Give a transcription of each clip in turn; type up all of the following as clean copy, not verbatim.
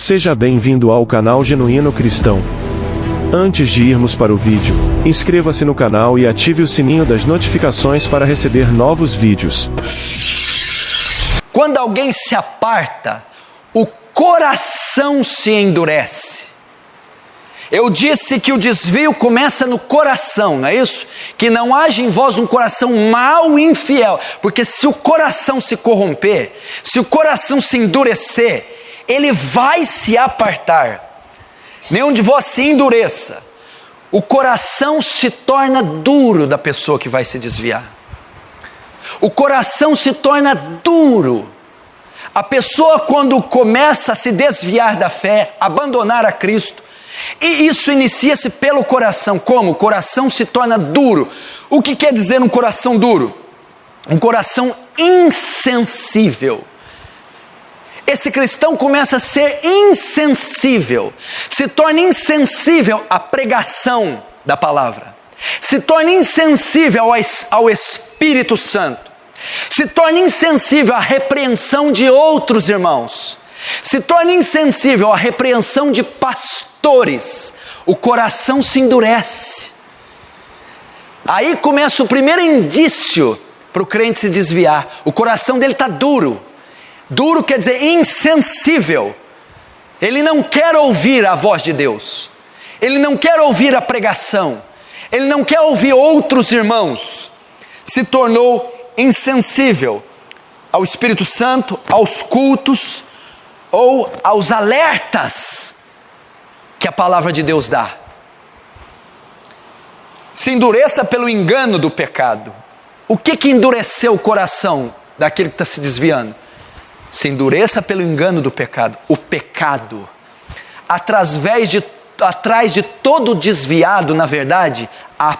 Seja bem-vindo ao canal Genuíno Cristão. Antes de irmos para o vídeo, inscreva-se no canal e ative o sininho das notificações para receber novos vídeos. Quando alguém se aparta, o coração se endurece. Eu disse que o desvio começa no coração, não é isso? Que não haja em vós um coração mau e infiel, porque se o coração se corromper, se o coração se endurecer, ele vai se apartar. Nenhum de vós se endureça. O coração se torna duro da pessoa que vai se desviar. O coração se torna duro. A pessoa, quando começa a se desviar da fé, abandonar a Cristo, e isso inicia-se pelo coração. Como? O coração se torna duro. O que quer dizer um coração duro? Um coração insensível. Esse cristão começa a ser insensível, se torna insensível à pregação da palavra, se torna insensível ao Espírito Santo, se torna insensível à repreensão de outros irmãos, se torna insensível à repreensão de pastores. O coração se endurece. Aí começa o primeiro indício para o crente se desviar. O coração dele está duro. Duro quer dizer insensível. Ele não quer ouvir a voz de Deus. Ele não quer ouvir a pregação. Ele não quer ouvir outros irmãos. Se tornou insensível ao Espírito Santo, aos cultos ou aos alertas que a palavra de Deus dá. Se endureça pelo engano do pecado. O que endureceu o coração daquele que está se desviando? Se endureça pelo engano do pecado. O pecado, atrás de todo desviado, na verdade, há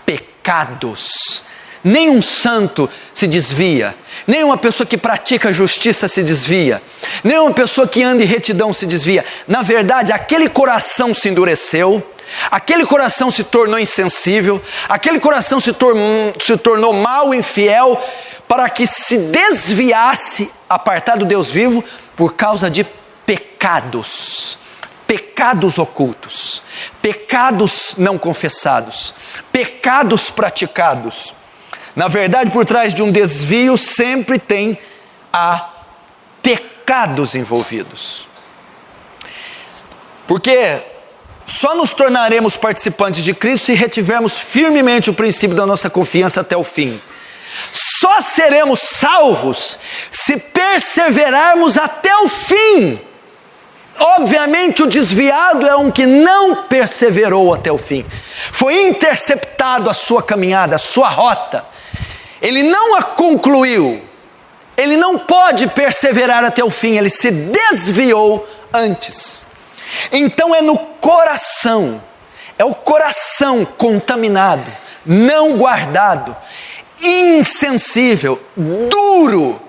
pecados. Nenhum santo se desvia, nenhuma pessoa que pratica justiça se desvia, nenhuma pessoa que anda em retidão se desvia. Na verdade, aquele coração se endureceu, aquele coração se tornou insensível, aquele coração se tornou mau e infiel, para que se desviasse, apartado do Deus vivo, por causa de pecados. Pecados ocultos, pecados não confessados, pecados praticados. Na verdade, por trás de um desvio sempre há pecados envolvidos. Porque só nos tornaremos participantes de Cristo se retivermos firmemente o princípio da nossa confiança até o fim. Só seremos salvos se perseverarmos até o fim. Obviamente o desviado é um que não perseverou até o fim. Foi interceptado a sua caminhada, a sua rota. Ele não a concluiu. Ele não pode perseverar até o fim. Ele se desviou antes. Então é no coração. É o coração contaminado, não guardado, insensível, duro,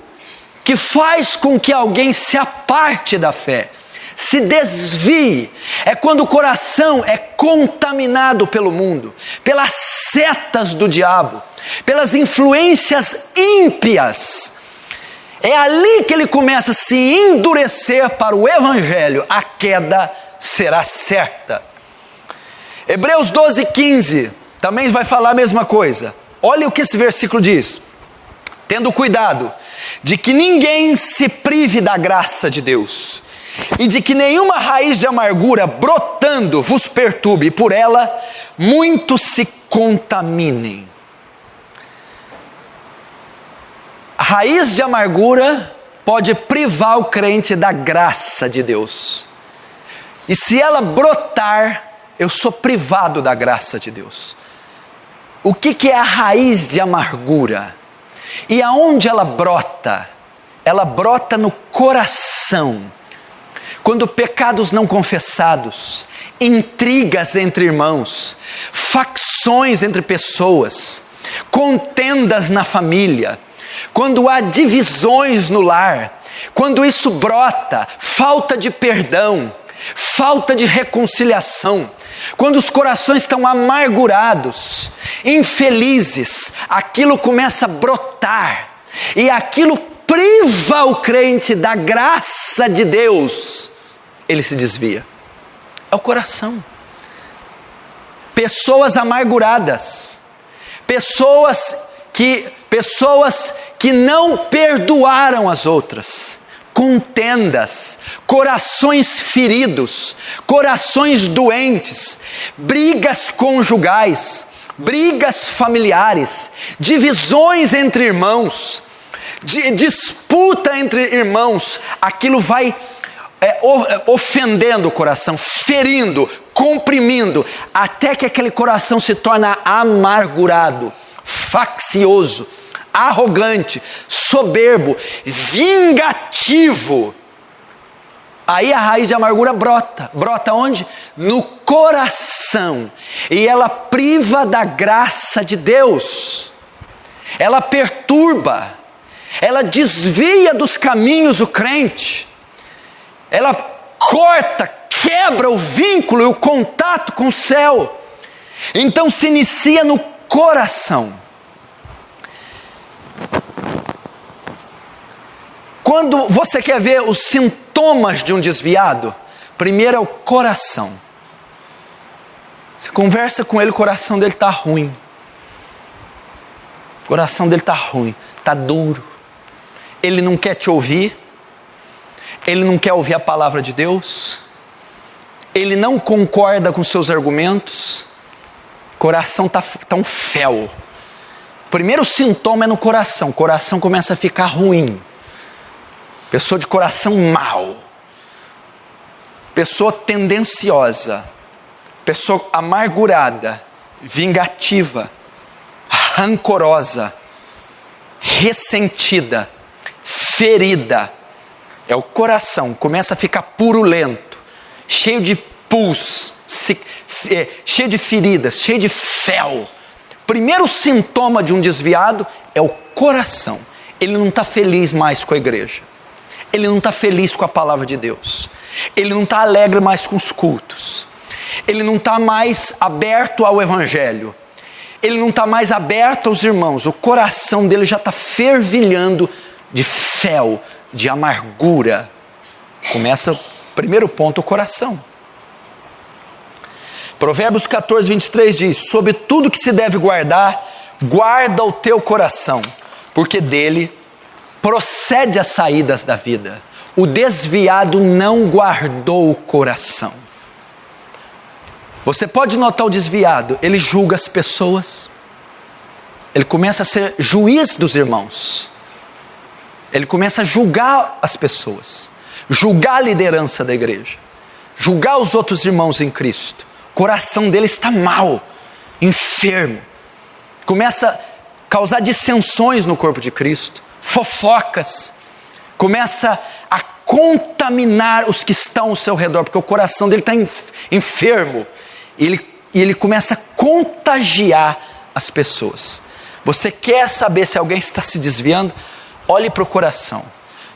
que faz com que alguém se aparte da fé, se desvie. É quando o coração é contaminado pelo mundo, pelas setas do diabo, pelas influências ímpias. É ali que ele começa a se endurecer para o evangelho. A queda será certa. Hebreus 12:15 também vai falar a mesma coisa. Olha o que esse versículo diz: tendo cuidado de que ninguém se prive da graça de Deus, e de que nenhuma raiz de amargura brotando vos perturbe, e por ela muitos se contaminem. A raiz de amargura pode privar o crente da graça de Deus. E se ela brotar, eu sou privado da graça de Deus. O que é a raiz de amargura? E aonde ela brota? Ela brota no coração. Quando pecados não confessados, intrigas entre irmãos, facções entre pessoas, contendas na família, quando há divisões no lar, quando isso brota, falta de perdão, falta de reconciliação, quando os corações estão amargurados, infelizes, aquilo começa a brotar, e aquilo priva o crente da graça de Deus. ele se desvia? É o coração. Pessoas amarguradas, pessoas que não perdoaram as outras, contendas, corações feridos, corações doentes, brigas conjugais, brigas familiares, divisões entre irmãos, disputa entre irmãos, aquilo vai ofendendo o coração, ferindo, comprimindo, até que aquele coração se torna amargurado, faccioso, arrogante, soberbo, vingativo. Aí a raiz de amargura brota. Brota onde? No coração. E ela priva da graça de Deus. Ela perturba. Ela desvia dos caminhos o crente. Ela corta, quebra o vínculo e o contato com o céu. Então se inicia no coração. Quando você quer ver os sintomas de um desviado, primeiro é o coração. Você conversa com ele, o coração dele está ruim. O coração dele está ruim, está duro. Ele não quer te ouvir. Ele não quer ouvir a palavra de Deus. Ele não concorda com seus argumentos. O coração está um fel. O primeiro sintoma é no coração. O coração começa a ficar ruim. Pessoa de coração mau, pessoa tendenciosa, pessoa amargurada, vingativa, rancorosa, ressentida, ferida. É o coração, começa a ficar purulento, cheio de pus, cheio de feridas, cheio de fel. Primeiro sintoma de um desviado é o coração. Ele não está feliz mais com a igreja. Ele não está feliz com a palavra de Deus. Ele não está alegre mais com os cultos. Ele não está mais aberto ao evangelho. Ele não está mais aberto aos irmãos. O coração dele já está fervilhando de fel, de amargura. Começa, primeiro ponto, o coração. Provérbios 14, 23 diz: sobre tudo que se deve guardar, guarda o teu coração, porque dele procede as saídas da vida. O desviado não guardou o coração. Você pode notar o desviado, ele julga as pessoas, ele começa a ser juiz dos irmãos, ele começa a julgar as pessoas, julgar a liderança da igreja, julgar os outros irmãos em Cristo. O coração dele está mal, enfermo, começa a causar dissensões no corpo de Cristo, fofocas, começa a contaminar os que estão ao seu redor, porque o coração dele está enfermo, e ele começa a contagiar as pessoas. Você quer saber se alguém está se desviando? Olhe para o coração,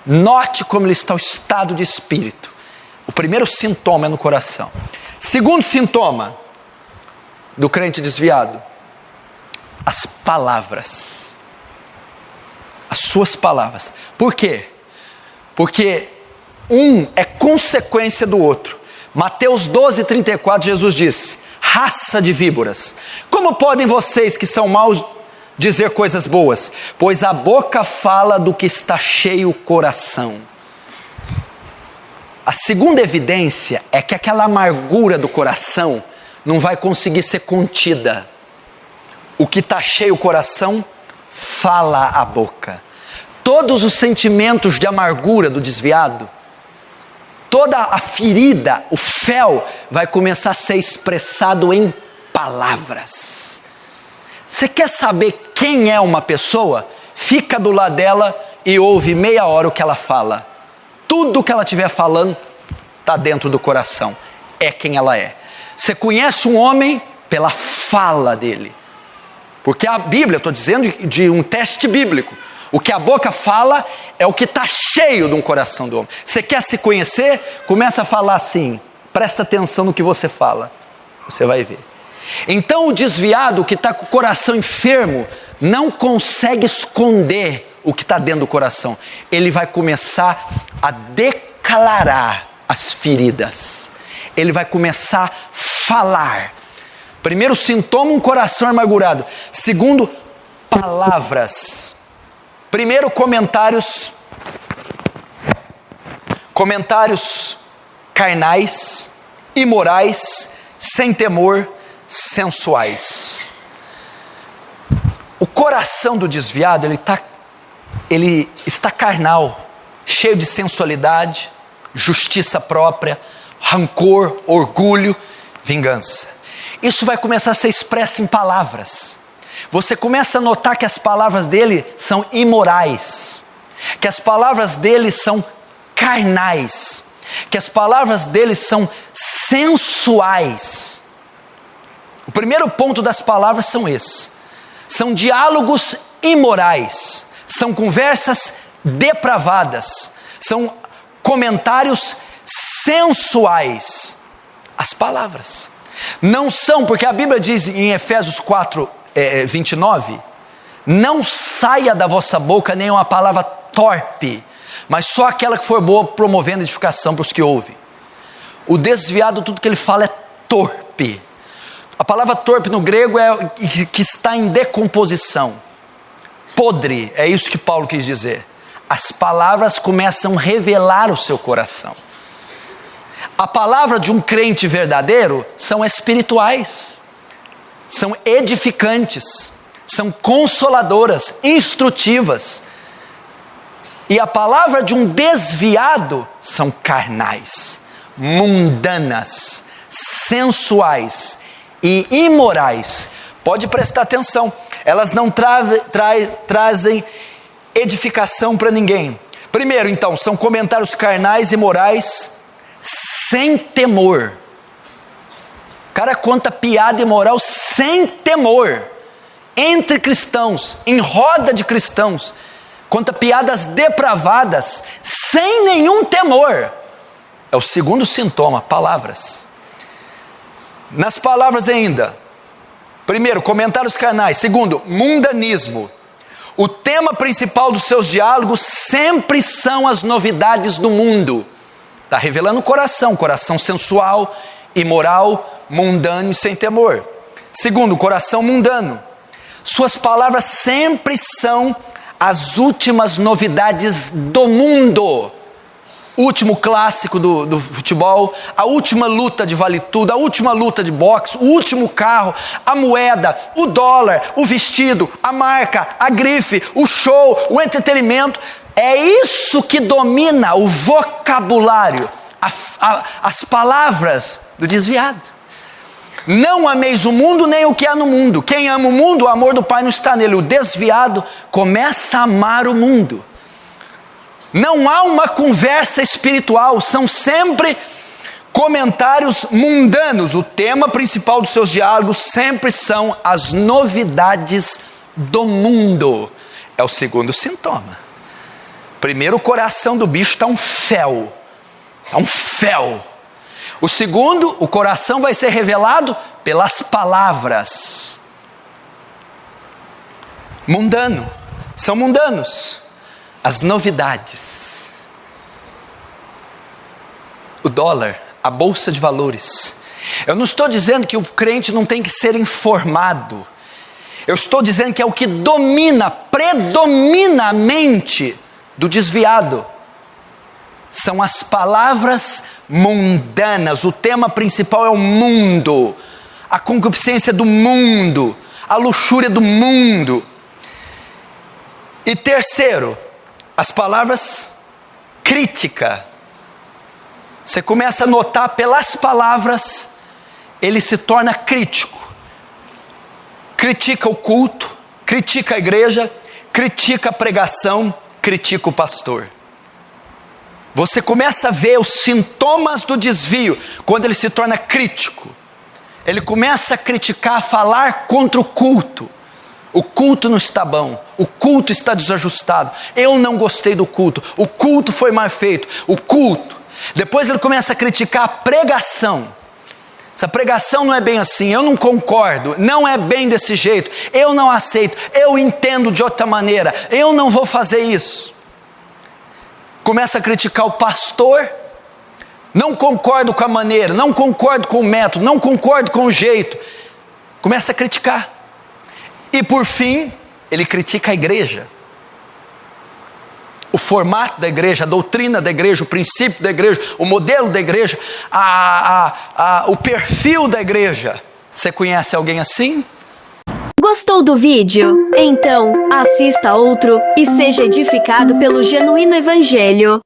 note como ele está, o estado de espírito. O primeiro sintoma é no coração. Segundo sintoma do crente desviado: as palavras. As suas palavras. Por quê? Porque um é consequência do outro. Mateus 12, 34, Jesus disse: raça de víboras, como podem vocês que são maus dizer coisas boas? Pois a boca fala do que está cheio o coração. A segunda evidência é que aquela amargura do coração não vai conseguir ser contida. O que está cheio o coração, fala a boca. Todos os sentimentos de amargura do desviado, toda a ferida, o fel, vai começar a ser expressado em palavras. Você quer saber quem é uma pessoa? Fica do lado dela e ouve meia hora o que ela fala. Tudo que ela estiver falando está dentro do coração. É quem ela é. Você conhece um homem pela fala dele. Porque a Bíblia, estou dizendo de um teste bíblico. O que a boca fala é o que está cheio de um coração do homem. Você quer se conhecer? Começa a falar assim. Presta atenção no que você fala. Você vai ver. Então o desviado que está com o coração enfermo não consegue esconder o que está dentro do coração. Ele vai começar a declarar as feridas. Ele vai começar a falar. Primeiro sintoma, um coração amargurado. Segundo, palavras. Primeiro, comentários carnais, imorais, sem temor, sensuais. O coração do desviado, ele está carnal, cheio de sensualidade, justiça própria, rancor, orgulho, vingança. Isso vai começar a ser expresso em palavras. Você começa a notar que as palavras dele são imorais, que as palavras dele são carnais, que as palavras dele são sensuais. O primeiro ponto das palavras são esses. São diálogos imorais, são conversas depravadas, são comentários sensuais. As palavras não são, porque a Bíblia diz em Efésios 4, 29, não saia da vossa boca nenhuma palavra torpe, mas só aquela que for boa, promovendo edificação para os que ouvem. O desviado, tudo que ele fala é torpe. A palavra torpe no grego é que está em decomposição. Podre, é isso que Paulo quis dizer. As palavras começam a revelar o seu coração. A palavra de um crente verdadeiro são espirituais, são edificantes, são consoladoras, instrutivas. E a palavra de um desviado são carnais, mundanas, sensuais e imorais. Pode prestar atenção, elas não trazem edificação para ninguém. Primeiro, então, são comentários carnais e morais sem temor. O cara conta piada imoral sem temor, entre cristãos, em roda de cristãos, conta piadas depravadas, sem nenhum temor. É o segundo sintoma, palavras. Nas palavras ainda, primeiro, comentários carnais. Segundo, mundanismo. O tema principal dos seus diálogos sempre são as novidades do mundo. Está revelando o coração sensual, imoral, mundano e sem temor. Segundo, coração mundano. Suas palavras sempre são as últimas novidades do mundo. O último clássico do futebol, a última luta de vale tudo, a última luta de boxe, o último carro, a moeda, o dólar, o vestido, a marca, a grife, o show, o entretenimento. É isso que domina o vocabulário, as palavras do desviado. Não ameis o mundo nem o que há no mundo. Quem ama o mundo, o amor do Pai não está nele. O desviado começa a amar o mundo. Não há uma conversa espiritual, são sempre comentários mundanos. O tema principal dos seus diálogos sempre são as novidades do mundo. É o segundo sintoma. Primeiro, o coração do bicho está um fel. É um fel. O segundo, o coração vai ser revelado pelas palavras. Mundano. São mundanos. As novidades. O dólar, a bolsa de valores. Eu não estou dizendo que o crente não tem que ser informado. Eu estou dizendo que é o que predomina a mente do desviado. São as palavras mundanas. O tema principal é o mundo, a concupiscência do mundo, a luxúria do mundo. E terceiro, as palavras crítica. Você começa a notar pelas palavras, ele se torna crítico. Critica o culto, critica a igreja, critica a pregação, critica o pastor. Você começa a ver os sintomas do desvio quando ele se torna crítico. Ele começa a criticar, a falar contra o culto. O culto não está bom, o culto está desajustado, eu não gostei do culto, o culto foi mal feito, o culto. Depois ele começa a criticar a pregação. Essa pregação não é bem assim, eu não concordo, não é bem desse jeito, eu não aceito, eu entendo de outra maneira, eu não vou fazer isso. Começa a criticar o pastor, não concordo com a maneira, não concordo com o método, não concordo com o jeito. Começa a criticar. E por fim, ele critica a igreja. O formato da igreja, a doutrina da igreja, o princípio da igreja, o modelo da igreja, o perfil da igreja. Você conhece alguém assim? Gostou do vídeo? Então, assista outro e seja edificado pelo Genuíno Evangelho.